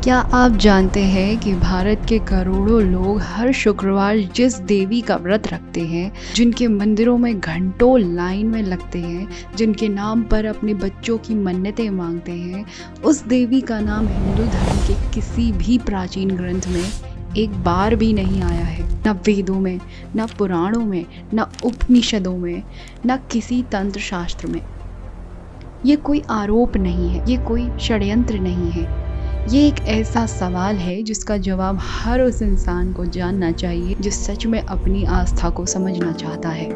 क्या आप जानते हैं कि भारत के करोड़ों लोग हर शुक्रवार जिस देवी का व्रत रखते हैं, जिनके मंदिरों में घंटों लाइन में लगते हैं, जिनके नाम पर अपने बच्चों की मन्नतें मांगते हैं, उस देवी का नाम हिंदू धर्म के किसी भी प्राचीन ग्रंथ में एक बार भी नहीं आया है। न वेदों में, न पुराणों में, न उपनिषदों में, न किसी तंत्र शास्त्र में। ये कोई आरोप नहीं है, ये कोई षड्यंत्र नहीं है। ये एक ऐसा सवाल है जिसका जवाब हर उस इंसान को जानना चाहिए जो सच में अपनी आस्था को समझना चाहता है।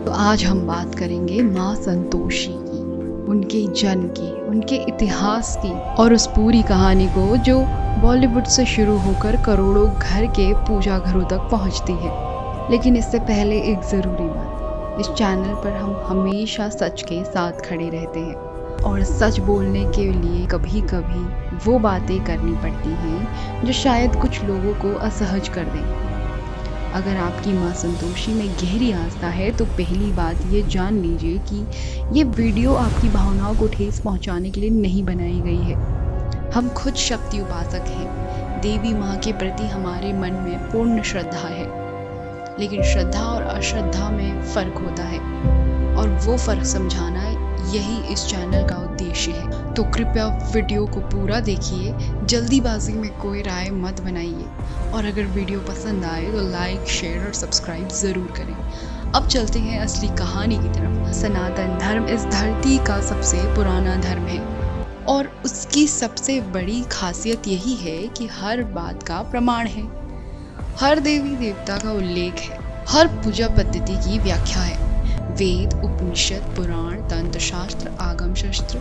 तो आज हम बात करेंगे माँ संतोषी की, उनके जन्म की, उनके इतिहास की और उस पूरी कहानी को जो बॉलीवुड से शुरू होकर करोड़ों घर के पूजा घरों तक पहुंचती है। लेकिन इससे पहले एक ज़रूरी बात, इस चैनल पर हम हमेशा सच के साथ खड़े रहते हैं और सच बोलने के लिए कभी कभी वो बातें करनी पड़ती हैं जो शायद कुछ लोगों को असहज कर दें। अगर आपकी माँ संतोषी में गहरी आस्था है तो पहली बात ये जान लीजिए कि ये वीडियो आपकी भावनाओं को ठेस पहुँचाने के लिए नहीं बनाई गई है। हम खुद शक्ति उपासक हैं। देवी माँ के प्रति हमारे मन में पूर्ण श्रद्धा है, लेकिन श्रद्धा और अश्रद्धा में फ़र्क होता है और वो फ़र्क समझाना यही इस चैनल का उद्देश्य है। तो कृपया वीडियो को पूरा देखिए, जल्दीबाजी में कोई राय मत बनाइए और अगर वीडियो पसंद आए तो लाइक, शेयर और सब्सक्राइब ज़रूर करें। अब चलते हैं असली कहानी की तरफ। सनातन धर्म इस धरती का सबसे पुराना धर्म है और उसकी सबसे बड़ी खासियत यही है कि हर बात का प्रमाण है, हर देवी देवता का उल्लेख है, हर पूजा पद्धति की व्याख्या है। वेद, उपनिषद, पुराण, तंत्र शास्त्र, आगम शास्त्र,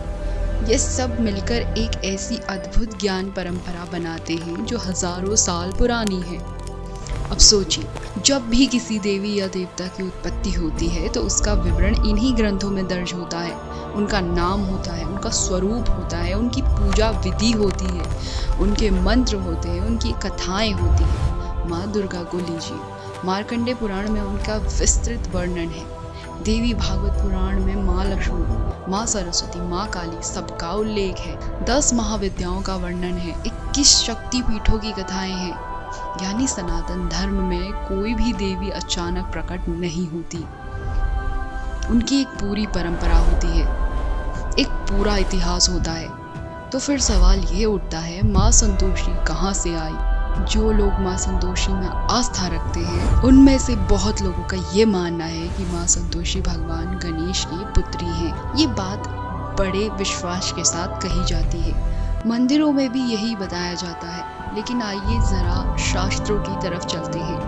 ये सब मिलकर एक ऐसी अद्भुत ज्ञान परंपरा बनाते हैं जो हजारों साल पुरानी है। अब सोचिए, जब भी किसी देवी या देवता की उत्पत्ति होती है तो उसका विवरण इन्हीं ग्रंथों में दर्ज होता है। उनका नाम होता है, उनका स्वरूप होता है, उनकी पूजा विधि होती है, उनके मंत्र होते हैं, उनकी कथाएं होती हैं। माँ दुर्गा को लीजिए, मार्कंडेय पुराण में उनका विस्तृत वर्णन है। देवी भागवत पुराण में माँ लक्ष्मी, माँ सरस्वती, माँ काली सबका उल्लेख है। 10 महाविद्याओं का वर्णन है, 21 शक्ति पीठों की कथाएं हैं। यानी सनातन धर्म में कोई भी देवी अचानक प्रकट नहीं होती, उनकी एक पूरी परंपरा होती है, एक पूरा इतिहास होता है। तो फिर सवाल ये उठता है, माँ संतोषी कहाँ से आई? जो लोग माँ संतोषी में आस्था रखते हैं उनमें से बहुत लोगों का ये मानना है कि माँ संतोषी भगवान गणेश की पुत्री हैं। ये बात बड़े विश्वास के साथ कही जाती है, मंदिरों में भी यही बताया जाता है। लेकिन आइए जरा शास्त्रों की तरफ चलते हैं।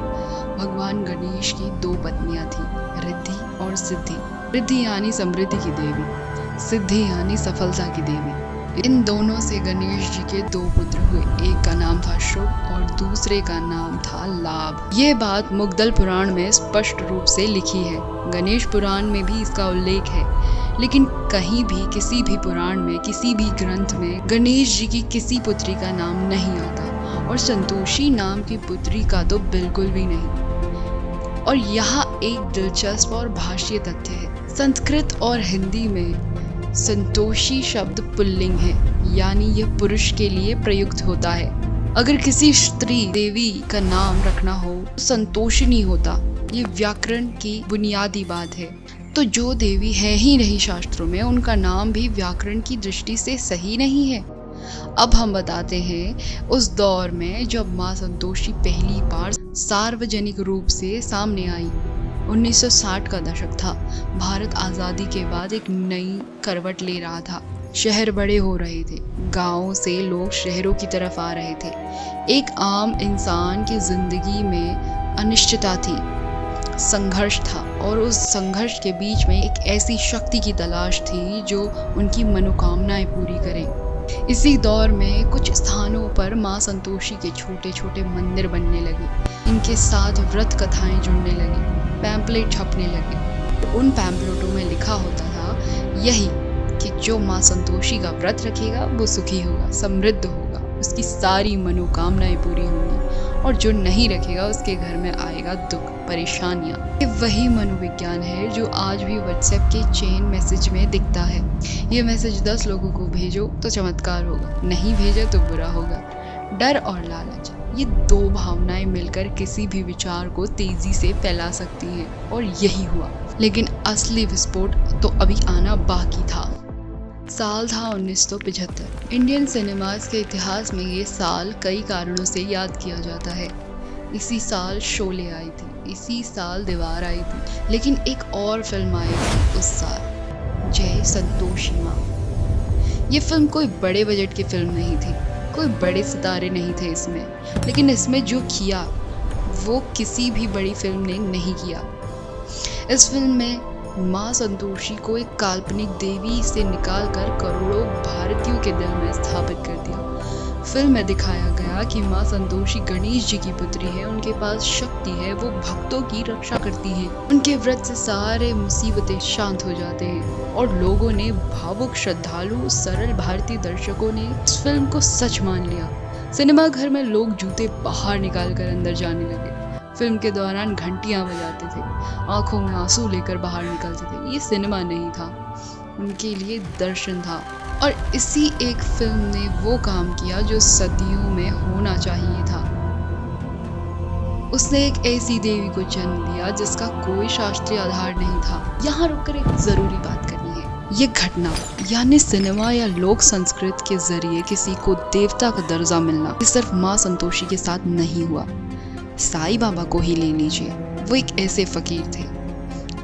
भगवान गणेश की 2 पत्नियां थीं, रिद्धि और सिद्धि। रिद्धि यानी समृद्धि की देवी, सिद्धि यानी सफलता की देवी। इन दोनों से गणेश जी के 2 पुत्र हुए, एक का नाम था शुभ और दूसरे का नाम था लाभ। ये बात मुग्दल पुराण में स्पष्ट रूप से लिखी है। गणेश पुराण में भी इसका उल्लेख है, लेकिन कहीं भी किसी भी पुराण में, किसी भी ग्रंथ में गणेश जी की किसी पुत्री का नाम नहीं आता और संतोषी नाम की पुत्री का तो बिल्कुल भी नहीं। और यहाँ एक दिलचस्प और भाष्य तथ्य है। संस्कृत और हिंदी में संतोषी शब्द पुल्लिंग है, यानी यह पुरुष के लिए प्रयुक्त होता है। अगर किसी स्त्री देवी का नाम रखना हो तो संतोषिनी होता। ये व्याकरण की बुनियादी बात है। तो जो देवी है ही नहीं शास्त्रों में, उनका नाम भी व्याकरण की दृष्टि से सही नहीं है। अब हम बताते हैं उस दौर में जब माँ संतोषी पहली बार सार्वजनिक रूप से सामने आई। 1960 का दशक था। भारत आज़ादी के बाद एक नई करवट ले रहा था। शहर बड़े हो रहे थे, गांवों से लोग शहरों की तरफ आ रहे थे। एक आम इंसान की जिंदगी में अनिश्चितता थी, संघर्ष था और उस संघर्ष के बीच में एक ऐसी शक्ति की तलाश थी जो उनकी मनोकामनाएं पूरी करे। इसी दौर में कुछ स्थानों पर माँ संतोषी के छोटे छोटे मंदिर बनने लगे। इनके साथ व्रत कथाएं जुड़ने लगी, पैम्पलेट छपने लगे। उन पैम्पलेटों में लिखा होता था यही कि जो माँ संतोषी का व्रत रखेगा वो सुखी होगा, समृद्ध होगा, उसकी सारी मनोकामनाएं पूरी होंगी और जो नहीं रखेगा उसके घर में आएगा दुख, परेशानियां। ये वही मनोविज्ञान है जो आज भी व्हाट्सएप के चेन मैसेज में दिखता है। ये मैसेज 10 लोगों को भेजो तो चमत्कार होगा, नहीं भेजे तो बुरा होगा। डर और लालच, ये दो भावनाएं मिलकर किसी भी विचार को तेजी से फैला सकती हैं, और यही हुआ। लेकिन असली विस्फोट तो अभी आना बाकी था। साल था 1975। इंडियन सिनेमास के इतिहास में ये साल कई कारणों से याद किया जाता है। इसी साल शोले आई थी, इसी साल दीवार आई थी, लेकिन एक और फिल्म आई थी उस साल, जय संतोषी माँ। ये फिल्म कोई बड़े बजट की फिल्म नहीं थी, कोई बड़े सितारे नहीं थे इसमें, लेकिन इसमें जो किया वो किसी भी बड़ी फिल्म ने नहीं किया। इस फिल्म में माँ संतोषी को एक काल्पनिक देवी से निकालकर करोड़ों भारतीयों के दिल में स्थापित कर दिया। फिल्म में दिखाया गया कि माँ संतोषी गणेश जी की पुत्री है, उनके पास शक्ति है, वो भक्तों की रक्षा करती है, उनके व्रत से सारे मुसीबतें शांत हो जाते हैं। और लोगों ने, भावुक श्रद्धालु सरल भारतीय दर्शकों ने इस फिल्म को सच मान लिया। सिनेमा घर में लोग जूते बाहर निकाल कर अंदर जाने लगे। फिल्म के दौरान घंटियां बजाते थे, आंखों में आंसू लेकर बाहर निकलते थे। ये सिनेमा नहीं था, उनके लिए दर्शन था। और इसी एक फिल्म ने वो काम किया जो सदियों में होना चाहिए था। उसने एक ऐसी देवी को जन्म दिया जिसका कोई शास्त्रीय आधार नहीं था। यहाँ रुककर एक जरूरी बात करनी है। ये घटना यानी सिनेमा या लोक संस्कृत के जरिए किसी को देवता का दर्जा मिलना, ये सिर्फ माँ संतोषी के साथ नहीं हुआ। साईं बाबा को ही ले लीजिए, वो एक ऐसे फकीर थे,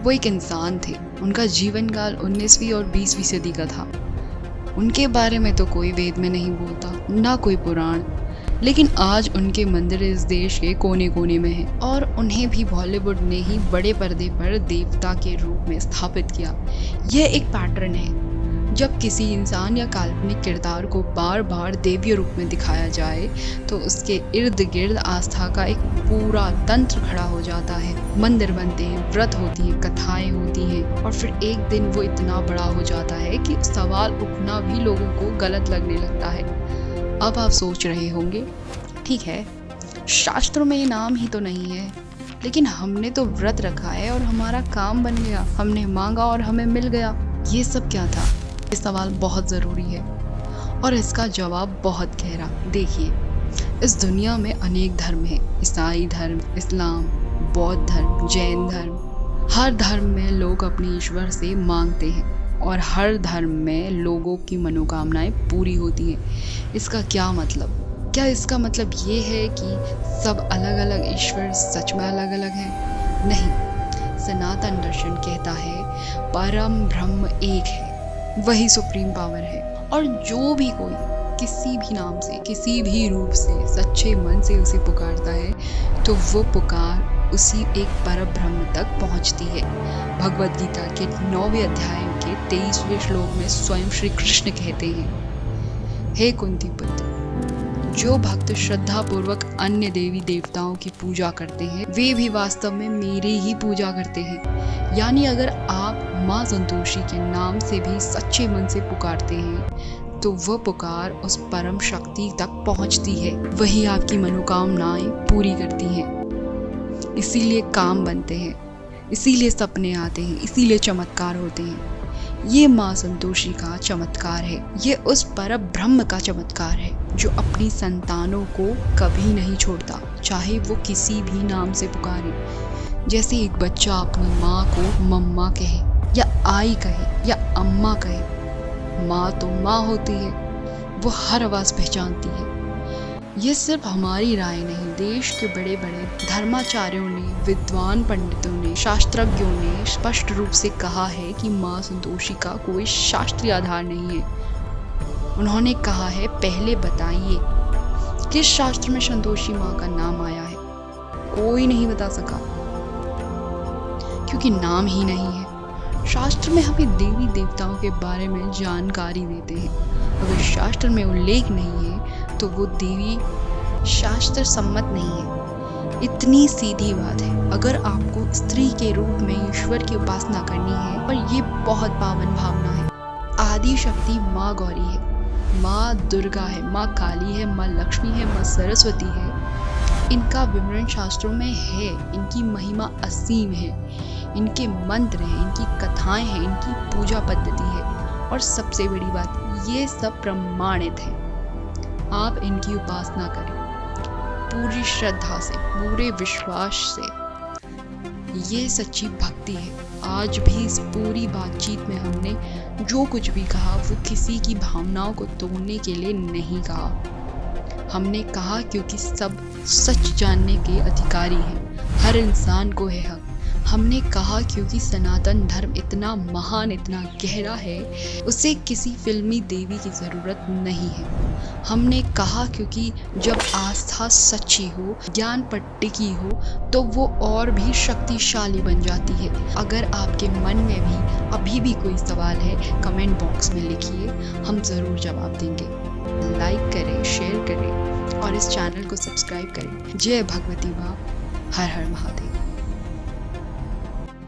वो एक इंसान थे। उनका जीवन काल 19वीं और 20वीं सदी का था। उनके बारे में तो कोई वेद में नहीं बोलता, ना कोई पुराण, लेकिन आज उनके मंदिर इस देश के कोने कोने में हैं, और उन्हें भी बॉलीवुड ने ही बड़े पर्दे पर देवता के रूप में स्थापित किया। यह एक पैटर्न है, जब किसी इंसान या काल्पनिक किरदार को बार बार देवीय रूप में दिखाया जाए तो उसके इर्द गिर्द आस्था का एक पूरा तंत्र खड़ा हो जाता है। मंदिर बनते हैं, व्रत होती है, कथाएं होती हैं, और फिर एक दिन वो इतना बड़ा हो जाता है कि सवाल उठना भी लोगों को गलत लगने लगता है। अब आप सोच रहे होंगे, ठीक है, शास्त्रों में ये नाम ही तो नहीं है, लेकिन हमने तो व्रत रखा है और हमारा काम बन गया, हमने मांगा और हमें मिल गया, ये सब क्या था? ये सवाल बहुत ज़रूरी है और इसका जवाब बहुत गहरा। देखिए, इस दुनिया में अनेक धर्म हैं, ईसाई धर्म, इस्लाम, बौद्ध धर्म, जैन धर्म। हर धर्म में लोग अपने ईश्वर से मांगते हैं और हर धर्म में लोगों की मनोकामनाएं पूरी होती हैं। इसका क्या मतलब? क्या इसका मतलब ये है कि सब अलग अलग ईश्वर सच में अलग अलग हैं? नहीं, सनातन दर्शन कहता है परम ब्रह्म एक है, वही सुप्रीम पावर है, और जो भी कोई किसी भी नाम से, किसी भी रूप से सच्चे मन से उसे पुकारता है तो वो पुकार उसी एक परम ब्रह्म तक पहुंचती है। भगवद गीता के 9वें अध्याय के 23वें श्लोक में स्वयं श्री कृष्ण कहते हैं, हे कुंती पुत्र, जो भक्त श्रद्धा पूर्वक अन्य देवी देवताओं की पूजा करते हैं वे भी वास्तव में मेरी ही पूजा करते हैं। यानी अगर आप माँ संतोषी के नाम से भी सच्चे मन से पुकारते हैं तो वह पुकार उस परम शक्ति तक पहुंचती है, वही आपकी मनोकामनाएं पूरी करती हैं। इसीलिए काम बनते हैं, इसीलिए सपने आते हैं, इसीलिए चमत्कार होते हैं। ये माँ संतोषी का चमत्कार है, ये उस परम ब्रह्म का चमत्कार है जो अपनी संतानों को कभी नहीं छोड़ता, चाहे वो किसी भी नाम से पुकारे। जैसे एक बच्चा अपनी माँ को मम्मा कहे या आई कहे या अम्मा कहे, माँ तो माँ होती है, वो हर आवाज़ पहचानती है। ये सिर्फ हमारी राय नहीं, देश के बड़े बड़े धर्माचार्यों ने, विद्वान पंडितों ने, शास्त्रज्ञों ने स्पष्ट रूप से कहा है कि माँ संतोषी का कोई शास्त्रीय आधार नहीं है। उन्होंने कहा है, पहले बताइए किस शास्त्र में संतोषी माँ का नाम आया है? कोई नहीं बता सका, क्योंकि नाम ही नहीं है। शास्त्र में हमें देवी देवताओं के बारे में जानकारी देते हैं, अगर शास्त्र में उल्लेख नहीं है तो वो देवी शास्त्र सम्मत नहीं है। इतनी सीधी बात है। अगर आपको स्त्री के रूप में ईश्वर की उपासना करनी है, और ये बहुत पावन भावना है, आदि शक्ति माँ गौरी है, माँ दुर्गा है, माँ काली है, माँ लक्ष्मी है, माँ सरस्वती है, इनका विवरण शास्त्रों में है, इनकी महिमा असीम है, इनके मंत्र हैं, इनकी कथाएं हैं, इनकी पूजा पद्धति है और सबसे बड़ी बात, ये सब प्रमाणित है। आप इनकी उपासना करें पूरी श्रद्धा से, पूरे विश्वास से। ये सच्ची भक्ति है। आज भी इस पूरी बातचीत में हमने जो कुछ भी कहा वो किसी की भावनाओं को तोड़ने के लिए नहीं कहा। हमने कहा क्योंकि सब सच जानने के अधिकारी हैं, हर इंसान को है हक। हमने कहा क्योंकि सनातन धर्म इतना महान, इतना गहरा है, उसे किसी फिल्मी देवी की ज़रूरत नहीं है। हमने कहा क्योंकि जब आस्था सच्ची हो, ज्ञान पर टिकी हो, तो वो और भी शक्तिशाली बन जाती है। अगर आपके मन में भी अभी भी कोई सवाल है, कमेंट बॉक्स में लिखिए, हम ज़रूर जवाब देंगे। लाइक करें, शेयर करें और इस चैनल को सब्सक्राइब करें। जय भगवती माँ, हर हर महादेव।